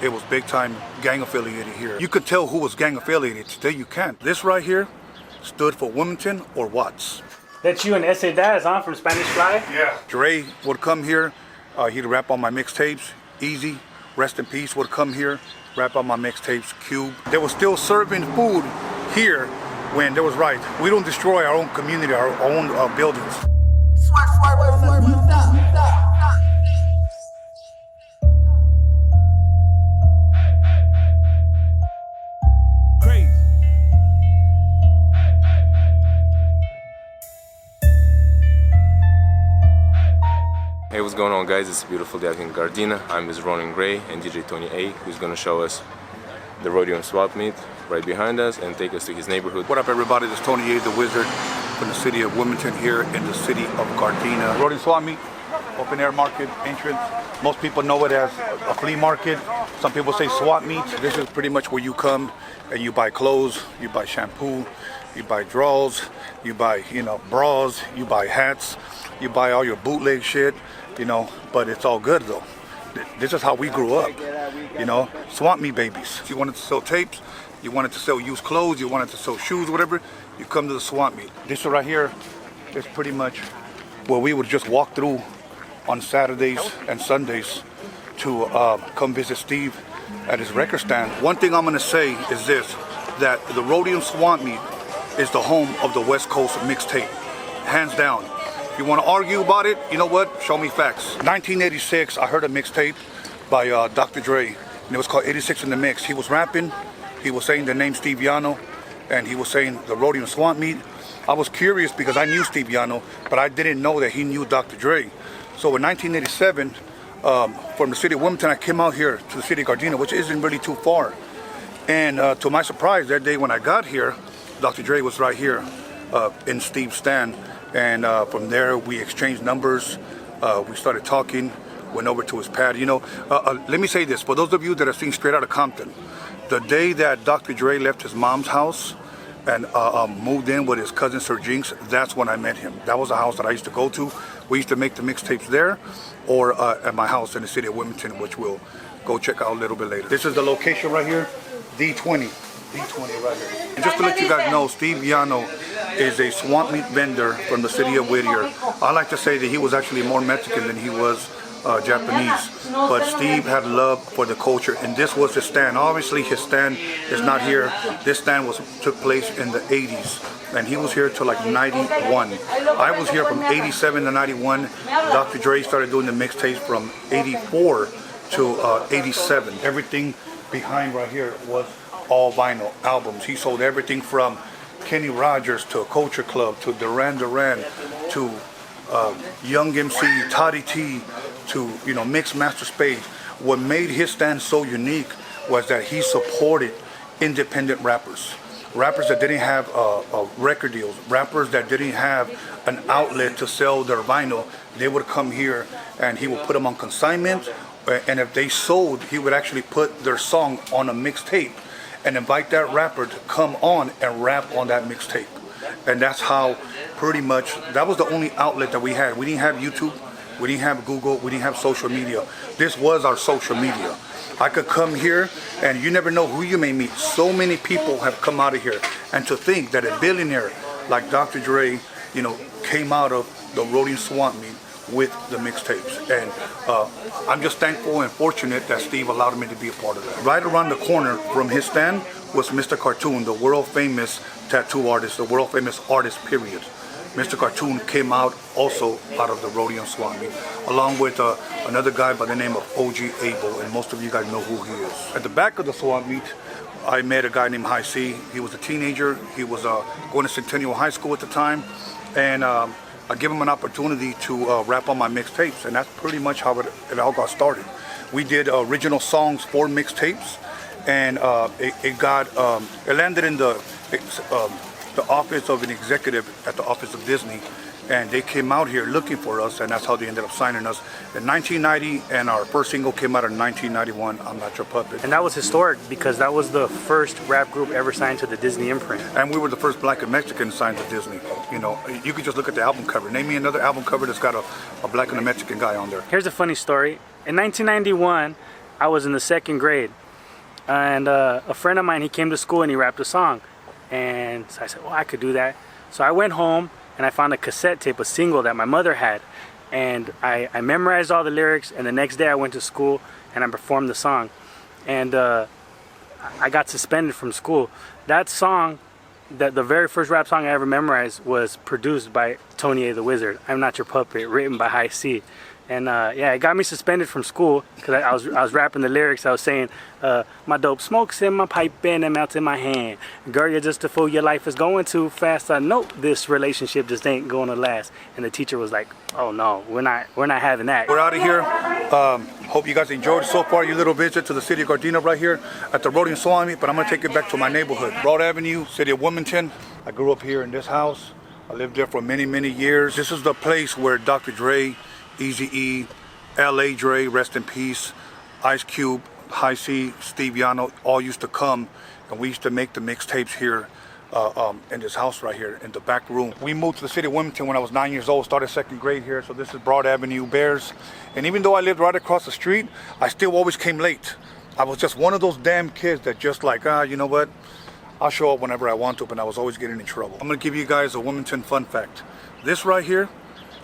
It was big time gang affiliated here. You could tell who was gang affiliated. Today you can't. This right here stood for Wilmington or Watts. That's you and S.A. Daz, huh? From Spanish Fly? Yeah. Dre would come here. He'd rap on my mixtapes. Eazy, rest in peace, would come here, rap on my mixtapes. Cube. They were still serving food here when there was riots. We don't destroy our own community, our own buildings. Hey, what's going on, guys? It's a beautiful day out in Gardena. I'm with Ron and Gray and DJ Tony A, who's going to show us the Roadium swap meet right behind us and take us to his neighborhood. What up, everybody? This is Tony A, the Wizard, from the city of Wilmington here in the city of Gardena. Roadium swap meet, open air market entrance. Most people know it as a flea market. Some people say swap meet. This is pretty much where you come and you buy clothes, you buy shampoo, you buy drawers, you buy, bras, you buy hats, you buy all your bootleg shit, but it's all good though. This is how we grew up, swap meet babies. If you wanted to sell tapes, you wanted to sell used clothes, you wanted to sell shoes, whatever, you come to the swap meet. This right here is pretty much where we would just walk through on Saturdays and Sundays to come visit Steve at his record stand. One thing I'm gonna say is this, that the Roadium swap meet is the home of the West Coast mixtape, hands down. If you want to argue about it, you know what? Show me facts. 1986, I heard a mixtape by Dr. Dre, and it was called 86 in the Mix. He was rapping, he was saying the name Steve Yano, and he was saying the Roadium swap meet. I was curious because I knew Steve Yano, but I didn't know that he knew Dr. Dre. So in 1987, from the city of Wilmington, I came out here to the city of Gardena, which isn't really too far. And to my surprise, that day when I got here, Dr. Dre was right here in Steve's stand. And from there, we exchanged numbers. We started talking, went over to his pad. Let me say this, for those of you that have seen Straight Outta Compton, the day that Dr. Dre left his mom's house and moved in with his cousin Sir Jinx, that's when I met him. That was a house that I used to go to. We used to make the mixtapes there or at my house in the city of Wilmington, which we'll go check out a little bit later. This is the location right here, D20 right here. And just to let you guys know, Steve Yano is a swamp meat vendor from the city of Whittier. I like to say that he was actually more Mexican than he was Japanese, but Steve had love for the culture, and this was his stand. Obviously his stand is not here. This stand took place in the 80s, and he was here till like 91. I was here from 87 to 91. Dr. Dre started doing the mixtapes from 84 to 87. Everything behind right here was all vinyl albums. He sold everything from Kenny Rogers to Culture Club to Duran Duran to Young MC, Toddy T to Mix Master Spade. What made his stand so unique was that he supported independent rappers that didn't have record deals, rappers that didn't have an outlet to sell their vinyl. They would come here and he would put them on consignment, and if they sold, he would actually put their song on a mixtape and invite that rapper to come on and rap on that mixtape. And that's how pretty much, that was the only outlet that we had. We didn't have YouTube, we didn't have Google, we didn't have social media. This was our social media. I could come here and you never know who you may meet. So many people have come out of here. And to think that a billionaire like Dr. Dre, came out of the Roadium swamp meet with the mixtapes. And I'm just thankful and fortunate that Steve allowed me to be a part of that. Right around the corner from his stand was Mr. Cartoon, the world famous tattoo artist, the world famous artist, period. Mr. Cartoon came out also out of the Roadium swap meet, along with another guy by the name of OG Abel, and most of you guys know who he is. At the back of the swap meet, I met a guy named High C. He was a teenager. He was going to Centennial High School at the time, and I gave him an opportunity to rap on my mixtapes, and that's pretty much how it all got started. We did original songs for mixtapes, and it landed in the office of an executive at the office of Disney, and they came out here looking for us, and that's how they ended up signing us in 1990, and our first single came out in 1991, I'm Not Your Puppet. And that was historic because that was the first rap group ever signed to the Disney imprint. And we were the first black and Mexican signed to Disney. You could just look at the album cover. Name me another album cover that's got a black and a Mexican guy on there. Here's a funny story. In 1991, I was in the 2nd grade, and a friend of mine, he came to school and he rapped a song, and so I said, well, I could do that. So I went home and I found a cassette tape, a single that my mother had, and I memorized all the lyrics, and the next day I went to school and I performed the song, and I got suspended from school. That song, the very first rap song I ever memorized, was produced by Tony A the Wizard, I'm Not Your Puppet, written by High C. And yeah, it got me suspended from school because I was rapping the lyrics. I was saying, my dope smokes in my pipe and it melts in my hand. Girl, you're just a fool, your life is going too fast. I know this relationship just ain't going to last. And the teacher was like, oh no, we're not having that. We're out of here. Hope you guys enjoyed so far your little visit to the city of Gardena right here at the Roadium swap meet, but I'm gonna take it back to my neighborhood. Broad Avenue, city of Wilmington. I grew up here in this house. I lived there for many, many years. This is the place where Dr. Dre, Eazy-E, L.A. Dre, rest in peace, Ice Cube, High C, Steve Yano, all used to come, and we used to make the mixtapes here in this house right here in the back room. We moved to the city of Wilmington when I was 9 years old, started 2nd grade here, so this is Broad Avenue, Bears. And even though I lived right across the street, I still always came late. I was just one of those damn kids that just like, you know what, I'll show up whenever I want to, but I was always getting in trouble. I'm gonna give you guys a Wilmington fun fact. This right here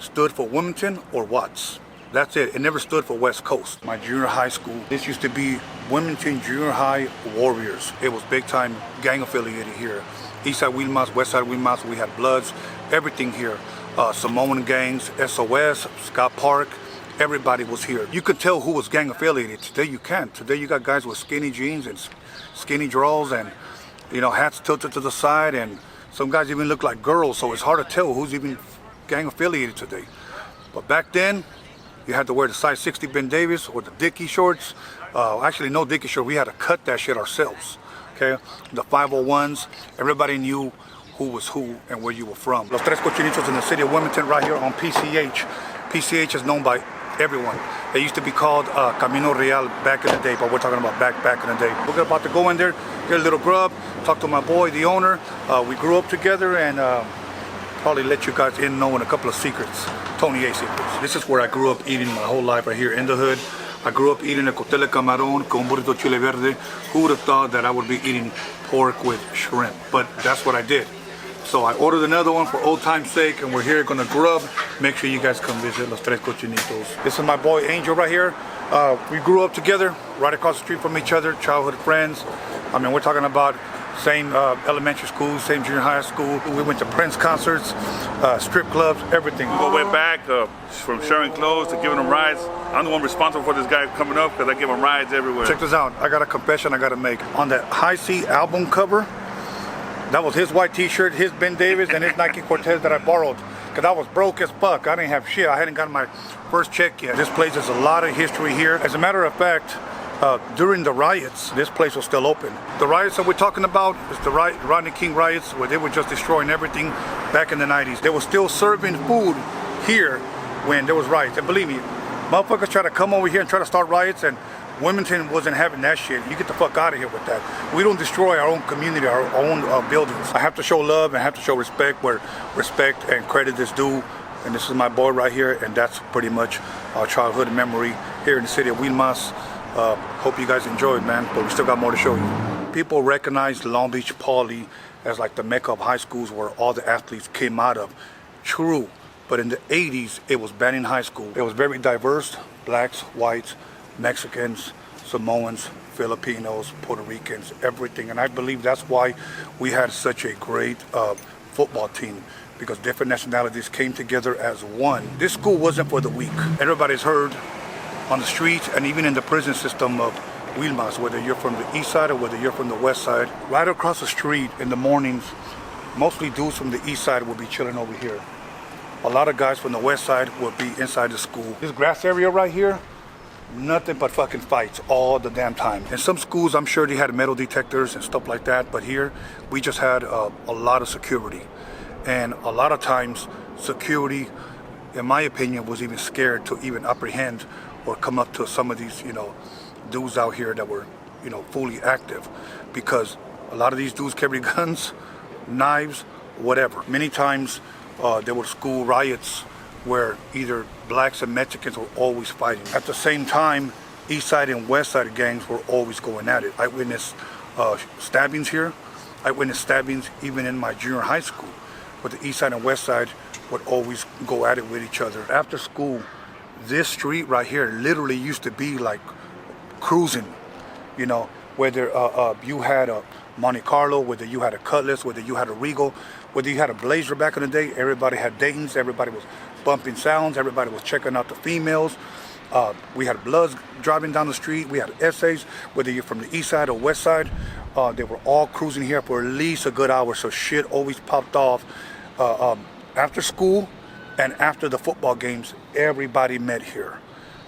stood for Wilmington or Watts. That's it. It never stood for West Coast. My junior high school, this used to be Wilmington Junior High Warriors. It was big time gang affiliated here. Eastside Wilmots, Westside Wilmots, we had Bloods, everything here. Samoan gangs, SOS, Scott Park, everybody was here. You could tell who was gang affiliated. Today you can't. Today you got guys with skinny jeans and skinny drawers and, you know, hats tilted to the side, and some guys even look like girls, so it's hard to tell who's even gang affiliated today. But back then, you had to wear the size 60 Ben Davis or the Dickie shorts. Actually, no Dickie short. We had to cut that shit ourselves. Okay, the 501s. Everybody knew who was who and where you were from. Los Tres Cochinitos in the city of Wilmington, right here on PCH. PCH is known by everyone. It used to be called Camino Real back in the day, but we're talking about back in the day. We're about to go in there, get a little grub, talk to my boy, the owner. We grew up together, and probably let you guys in knowing a couple of secrets, Tony A secrets. This is where I grew up eating my whole life, right here in the hood. I grew up eating a costela camarón con burrito chile verde. Who would have thought that I would be eating pork with shrimp? But that's what I did. So I ordered another one for old time's sake, and we're here gonna grub. Make sure you guys come visit Los Tres Cochinitos. This is my boy Angel right here. We grew up together, right across the street from each other, childhood friends. I mean, we're talking about same elementary school, same junior high school. We went to Prince concerts, strip clubs, everything. We went back from sharing clothes to giving them rides. I'm the one responsible for this guy coming up because I give him rides everywhere. Check this out. I got a confession I got to make. On that High C album cover, that was his white t-shirt, his Ben Davis, and his Nike Cortez that I borrowed. Because I was broke as fuck. I didn't have shit. I hadn't gotten my first check yet. This place has a lot of history here. As a matter of fact, during the riots, this place was still open. The riots that we're talking about is the Rodney King riots, where they were just destroying everything back in the 90s. They were still serving food here when there was riots. And believe me, motherfuckers try to come over here and try to start riots, and Wilmington wasn't having that shit. You get the fuck out of here with that. We don't destroy our own community, our own buildings. I have to show love and I have to show respect where respect and credit is due. And this is my boy right here, and that's pretty much our childhood memory here in the city of Wilmington. Hope you guys enjoyed, man, but we still got more to show you. People recognize Long Beach Poly as like the mecca of high schools where all the athletes came out of. True, but in the 80s, it was Banning High School. It was very diverse, blacks, whites, Mexicans, Samoans, Filipinos, Puerto Ricans, everything. And I believe that's why we had such a great football team, because different nationalities came together as one. This school wasn't for the weak. Everybody's heard on the streets and even in the prison system of Wilmington, whether you're from the east side or whether you're from the west side. Right across the street in the mornings, mostly dudes from the east side will be chilling over here. A lot of guys from the west side will be inside the school. This grass area right here, nothing but fucking fights all the damn time. In some schools, I'm sure they had metal detectors and stuff like that, but here we just had a lot of security. And a lot of times, security, in my opinion, was even scared to even apprehend or come up to some of these, dudes out here that were, fully active, because a lot of these dudes carry guns, knives, whatever. Many times there were school riots where either blacks and Mexicans were always fighting. At the same time, East Side and West Side gangs were always going at it. I witnessed stabbings here. I witnessed stabbings even in my junior high school, but the East Side and West Side would always go at it with each other. After school, this street right here literally used to be like cruising, you know, whether you had a Monte Carlo, whether you had a Cutlass, whether you had a Regal, whether you had a Blazer back in the day, everybody had Dayton's, everybody was bumping sounds, everybody was checking out the females. We had Bloods driving down the street, we had essays, whether you're from the East Side or West Side, they were all cruising here for at least a good hour, so shit always popped off. After school and after the football games, everybody met here.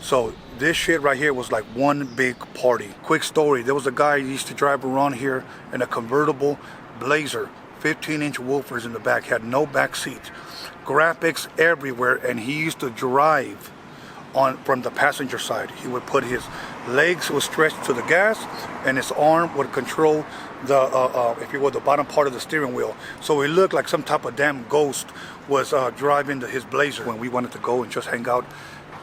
So this shit right here was like one big party. Quick story, there was a guy who used to drive around here in a convertible Blazer, 15-inch woofers in the back, had no back seat, graphics everywhere, and he used to drive from the passenger side. He would put his legs would stretch to the gas and his arm would control the, if you will, the bottom part of the steering wheel. So it looked like some type of damn ghost was driving his Blazer. When we wanted to go and just hang out,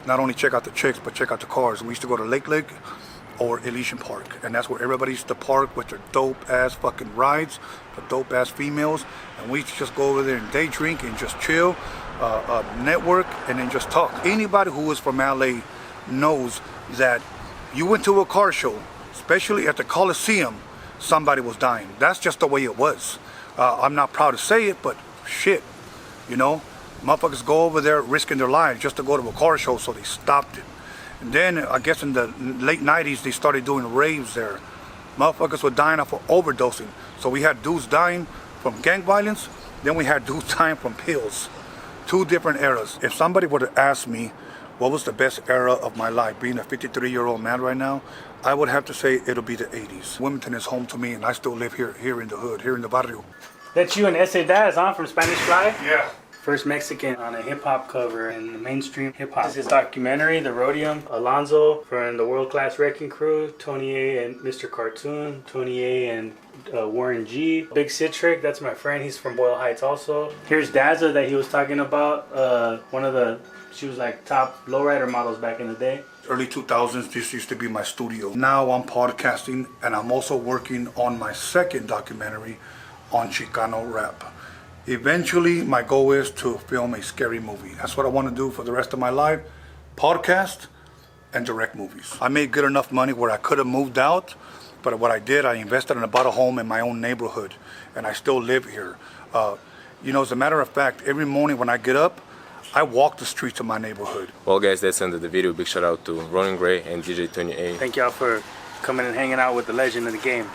not only check out the chicks, but check out the cars. We used to go to Lake or Elysian Park, and that's where everybody used to park with their dope ass fucking rides, the dope ass females, and we used to just go over there and day drink and just chill, network, and then just talk. Anybody who is from LA knows that you went to a car show, especially at the Coliseum, somebody was dying. That's just the way it was. I'm not proud to say it, but shit, you know, motherfuckers go over there risking their lives just to go to a car show, so they stopped it. And then I guess in the late 90s they started doing raves there. Motherfuckers were dying off of overdosing. So we had dudes dying from gang violence, then we had dudes dying from pills. Two different eras. If somebody were to ask me what was the best era of my life, being a 53-year-old man right now, I would have to say it'll be the 80s. Wilmington is home to me, and I still live here in the hood, here in the barrio. That's you and S.A. Daz, huh? From Spanish Fly? Yeah. First Mexican on a hip-hop cover in the mainstream hip-hop. This is his documentary, The Roadium. Alonzo from the World Class Wrecking Crew, Tony A and Mr. Cartoon, Tony A and Warren G. Big Citric, that's my friend, he's from Boyle Heights also. Here's Dazza that he was talking about, she was like top lowrider models back in the day. Early 2000s, this used to be my studio. Now I'm podcasting, and I'm also working on my second documentary on Chicano rap. Eventually, my goal is to film a scary movie. That's what I want to do for the rest of my life. Podcast and direct movies. I made good enough money where I could have moved out, but what I did, I invested and I bought a home in my own neighborhood, and I still live here. You know, as a matter of fact, every morning when I get up, I walk the streets of my neighborhood. Well guys, that's the end of the video. Big shout out to Ronin Gray and DJ Tony A. Thank y'all for coming and hanging out with the legend of the game.